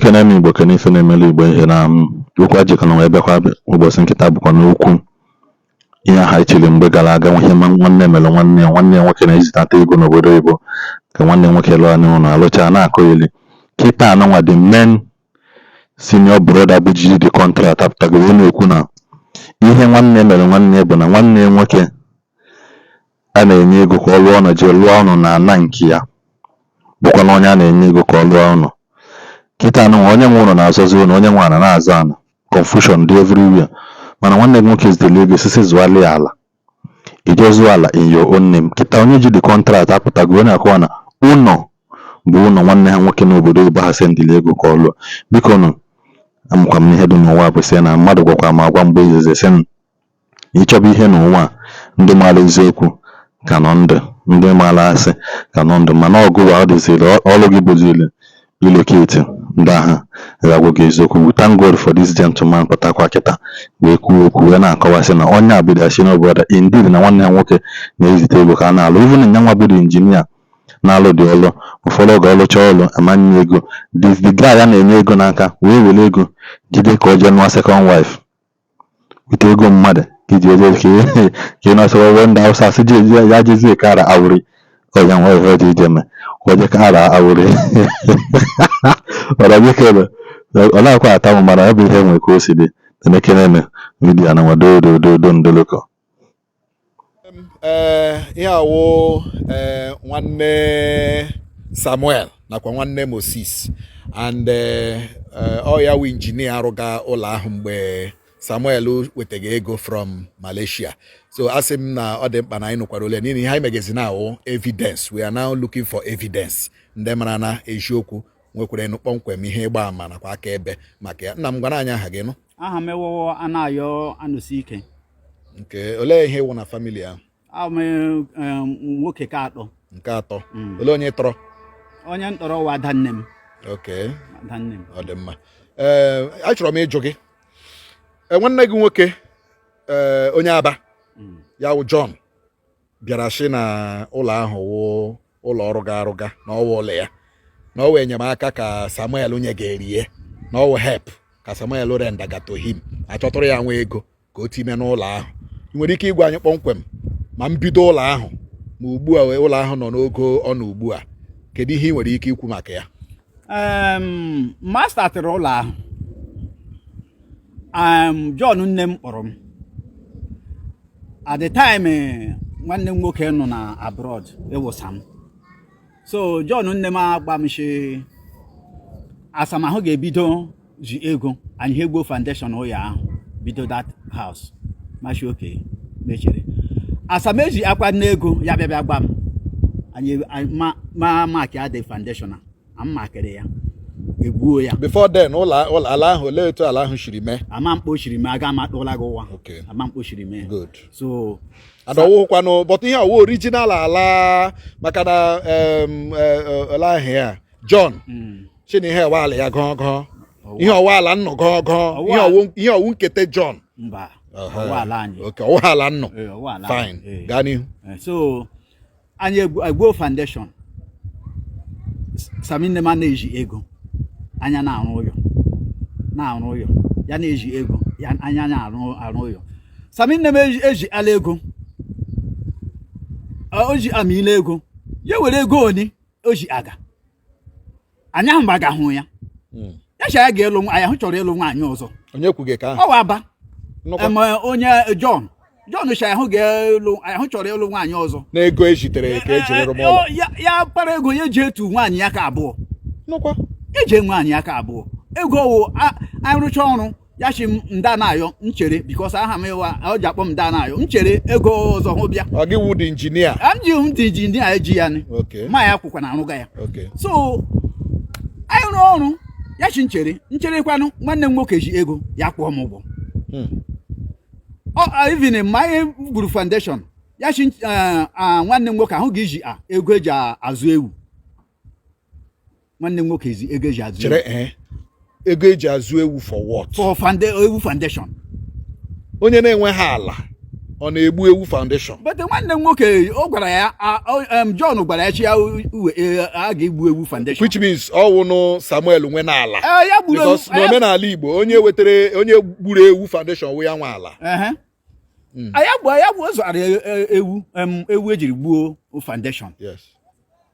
ekene m Igbo kene ife na-emelu Igbo ihe na okwu ajikọna wee bịakwa ụbọchị nkịta bụkwa n'okwu ihe aha echiri mgbe gara aga ihe nwanne mere nwanne ya nwoke na-ezitata ego n'obodo oyibo ka nwanne nwoke lụọ anyị ụlọ alụcha na-akọ ili kịta anọnwa the main senior brother bụ ji the contract apụtago wee na-ekwu na ihe nwanne mere nwanne bụ na nwanne nwoke a na-enye ego ka ọ lụọ ọnụ jee lụọ ọnụ na ana nke ya bụkwa na onye a na-enye ego ka ọ lụọ ọnụ kịta anụnwa onye nwe ụlọ na-azọzi ụlọ onye nwe ana na-azọ ana confusion dị everywhere mana nwanne gị nwoke zitere ego sisi zụalị ala ije zụọ ala in your own name kịta onye ji the contract apụtago onye akọwa na ụlọ bụ ụlọ nwanne ha nwoke n'obodo oyibo ha sendịrị ego ka ọ lụọ biko nụ amụkwa m ihe dị n'ụwa kwesịrị na mmadụ gwakwa m agwa mgbe izizi sị m ịchọba ihe n'ụwa ndị maara eziokwu ka nọ ndụ ndị maara asị ka nọ ndụ mana ọgụwa ọ dịziri ọrụ gị bụziri iloketi ndị agha ga-agwa gị eziokwu. Thank God for this gentleman pụtakwa kịta wee kwuo okwu wee na-akọwasị na onye abịdachi n'obodo indeed na nwanne ya nwoke na-ezite ego ka a na-alụ even nya nwa bụrụ injinia na-alụ dị ọlụ ụfọdụ oge ọlụcha ọlụ amanye ego the guy ya na-enye ego n'aka wee were ego jide ka o jee nụọ second wife wite ego mmadụ ka iji eje ka ị nọsịwa wee ndị Hausa sị ya jezie ka ara awụrị ọya nwa ihe dị ije mee oje ka ara awụrị ọra bikele ọ na-akwa ata m mara ọ bụ ihe nwere ka o si dị emekere eme vidiyo na nwadodododo ndoloko ihe awụ nwanne Samuel nakwa nwanne Moses and ọ ya wụ injinia arụga ụlọ ahụ mgbe Samuel wetaga ego from Malaysia. So asị m na ọ dị mkpa na anyị nụkwara ole n'ihi ihe anyị megezi na awụ evidence. We are now looking for evidence ndị mara na eziokwu nwekwara nụ kpọmkwem ihe ịgba ama nakwa aka ebe maka ya. Nna m gwara anyị aha gị nụ. Aha m ewo Anayo Anusike. Nke olee ihe ịwụ na family ahụ? Nwoke ka atọ. Nke atọ. Olee onye tọrọ? Onye ntọrọ wa adanne m. Okay. Adanne m. Ọ dị mma. Achọrọ m ịjụ gị. Nwanne gị nwoke onye Aba ya wụ John bịara shi na ụlọ ahụ wụ ụlọ ọrụ ga-arụga na ọwa ụlọ ya na ọwa enyemaka ka Samuel onye ga-erie na ọwa help ka Samuel rendaga to him achọtụrụ ya nwa ego ka o time n'ụlọ ahụ. Ị nwere ike ịgwa anyị kpọmkwem ma mbido ụlọ ahụ ma ugbu a ụlọ ahụ nọ n'ogo ọ nọ ugbu a kedu ihe ị nwere ike ikwu maka ya? Ma statịrị ụlọ ahụ John nne m kpọrọ m at the time nwanne m nwoke nọ na abroad ewusa m so John nne m agba m shi asamahụ ga-ebido ji ego anyị Igbo foundation ụlọ ahụ bido that house mashi oke mechere asameji akwa n'ego ya bịa gba m anyị ma maki ade foundation a makere ya egbuo ya. Before then ụlọ ala ahụ olee etu ala ahụ shiri mee? Ama mkpochiri mee aga amatụla gị ụwa. Okay. Ama mkpochiri mee. Good. So adọwụkwanụ but ihe ọwụ original ala maka na ala ahụ ya John chini ihe ọwa ala ya gọgọ ihe ọwa ala nnọ gọgọ ihe ọwụ nkete John mba ọwa ala anyị. Okay, ọwa ala nnọ. Fine. Gaa n'ihu. So anyị Igbo foundation Saminne ma na-eji ego anya na-arụ ụyọ ya na-eji ego ya anya na-arụ ụyọ. Saminne m eji ala ego o ji amile ego ya were ego oni o ji aga anya ahụ gbaga hụ ya ya cha ya ga-elu nwa ya hụ chọrọ ịlụ nwaanyị ọzọ. Onye kwuge ka ọ wa Aba onye John cha ya hụ ga-elu ya hụ chọrọ ịlụ nwaanyị ọzọ na ego ejitere ka ejiri rụọ ụlọ ya para ego ya ji etu nwaanyị ya ka abụọ nụkwa eje nwaanyị aka abụọ ego wụ anyị rụcha ọrụ ya chi m nda na-ayọ nchere because aha m ịwa ọ ji akpọ m nda na-ayọ nchere ego ọzọ hụ bịa ọ gị wụ dị injinia ji m dị injinia eji ya ni ma ya kwụkwa na arụga ya so anyị rụọ ọrụ ya chi ncherekwanụ nwanne m nwoke ji ego ya kwụọ m ụgwọ even my gburu foundation ya chi nwanne m nwoke ahụ ga-eji ego eji azụ ewu nwanne m nwoke ezi ego eji azụ ego eji azụ ewu for what? For ewu foundation. Onye na-enwe ha ala ọ na-egbu ewu foundation. But nwanne m nwoke ọ gwara ya John gwara ya chi ya a ga-egbu ewu foundation, which means ọwụnụ Samuel nwe n'ala. ya gburu ewu. Because n'omenala Igbo onye gburu ewu foundation wụ ya nwe ala. ya gbuo zụara ewu ejiri gbuo foundation. Yes.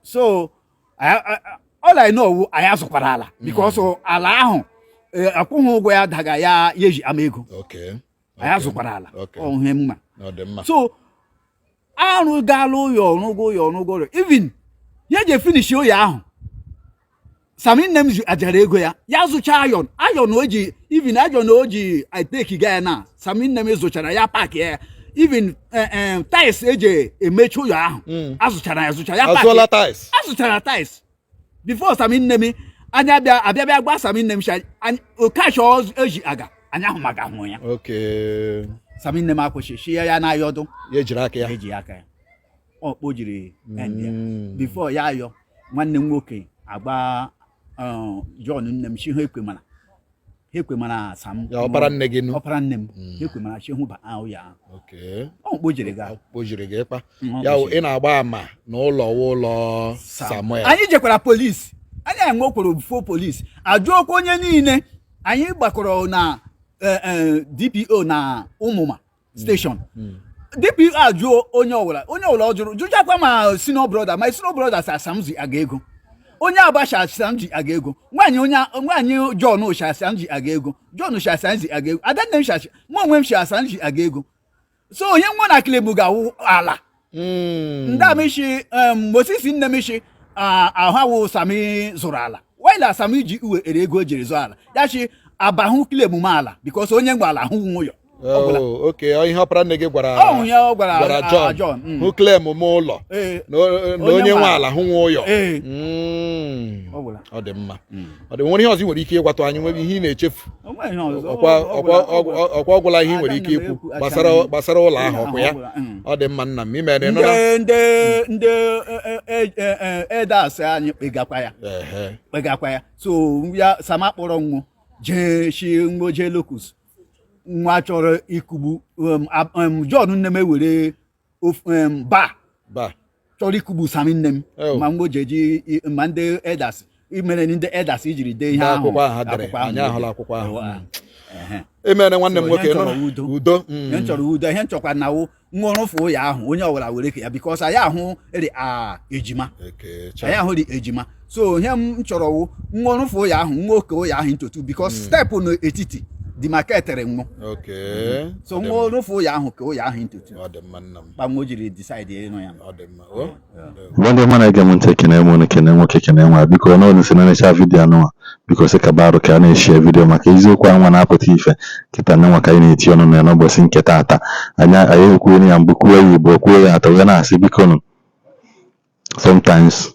So all I know anyị azụkwara ala because ala ahụ akwụghị ụgwọ ya daga ya eji ama ego. Okay. Anyị azụkwara ala ọhụrụ mma. So arụ gaala ụyọ even ya je finish ụyọ ahụ sami nne m ji ajara ego ya zụcha ayon oji even ayon oji I take ga na sami nne m zụchara ya pack ya even tiles eje emechi ụyọ ahụ azụchara ya pack azụchara tiles before sami nne m anya abịa gba sami nne m cash eji aga anya ahụ maka ahụ ya. Okay. Sami nne m akwụsị ya na ayọdụ ya ejiri aka ya ọ kpojiri before ya ayọ nwanne m nwoke agba John nne m chi ha ekwe mana Sam ya ọpara nne gị nụ ọpara nne m ekwe mana chi hụ ba ahụ ya. Okay. Ọ kpojiri gị ịkpa ya ị na-agba ama n'ụlọ Samuel. Anyị jekwara polisi anyị enwe okworo before polisi ajụ okwu onye niile anyị gbakọrọ na DPO na Ụmụma station. DPO ajụ onye ọwụla ọ jụrụ jụjakwa ma senior brother my senior brother sa Samji aga ego onye Abacha Samji aga ego nwaanyị John Samji aga ego John Samji aga ego adanne m mụ onwe m Samji aga ego. So onye nwa na Kilebu ga-awụ ala ndị amishi Mosisi nne mishi ahụ Sami zụrụ ala waila Sami ji uwe ere ego jiri zụọ ala ya chi abahụ Kilebu m ala because onye ngwa ala hụ nwụyọ. Okay, ihe ọpara nne gị gwara John hụ claim m ụlọ na onye nwe ala hụ nwe ụyọ. Ọ dị mma. Ọ dị nwere ihe ọzọ ị nwere ike ịgwatụ anyị nwere ihe ị na-echefu ọkwa ọgwụla ihe ị nwere ike ikwu gbasara ụlọ ahụ ọkwa ya. Ọ dị mma nna m imere ndị edas anyị kpegakwa ya so ya Sama kpọrọ nwụ jee locus nwa chọrọ ikugbu John nne m ewere ba chọrọ ikugbu Sami nne m ma mgbe jeji ma ndị edas imere ndị edas ijiri dee ihe ahụ akwụkwọ ahụ emere nwanne m nwoke udo ihe chọrọ udo ihe nchọkwa na nwụrụfụ ya ahụ onye ọbụla were ka ya because anyị ahụ ejima anyị ahụ dị ejima so ihe m chọrọ nwụrụfụ ya ahụ nwoke ya ahụ ntotu because step n'etiti the market renwo. Okay. So ngo rufu ya ahụ ka o ya ahụ ntutu. Ọ dị mma nna m. Ba ngo jiri decide ịnụ ya. Ọ dị mma. Wanda mana ga mun take ne mu ne kenan nwoke kenan nwa biko na onu sinana sha video no biko se ka baro ka na share video maka iziokwu anwa na apụta ife kita na nwa ka ị na-eti ọnụ na n'ụbọchị nke taata anya ayi okwu ni ambu kwuo Igbo kwuo ya atọ na asị biko no sometimes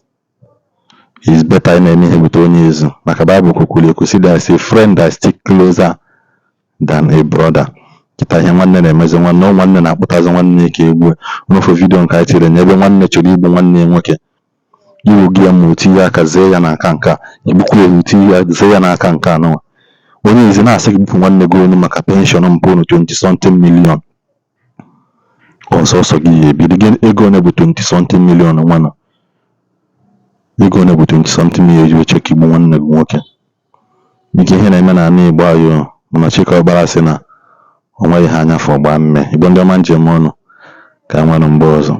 it's better in any with onye ezu maka Bible kwukwuru ekwusi that say friend that stick closer than a brother. Kita ihe nwanne na-emezi nwanne na-akpụtazi nwanne ka egbu n'ofe video nke anyị tiri n'ebe nwanne chọrọ igbu nwanne nwoke iwu gị ya ma otu ya aka zee ya n'aka nka igbukwu ya otu ya zee ya n'aka nka anọ onye ezi na-asị gị bupụ nwanne gị onu maka penshọn mpụ na 20-something million ọsọsọ gị ya ebido gị ego one bụ 20-something million nwana ego one bụ 20-something million eji oche ka igbu nwanne gị nwoke ike ihe na-eme na ana Igbo ayọ mana Chika ọgbara sị na onweghị ha anya fọ gbaa mme Igbo ndị ọma njem ọnụ ka nwere mgbe ọzọ.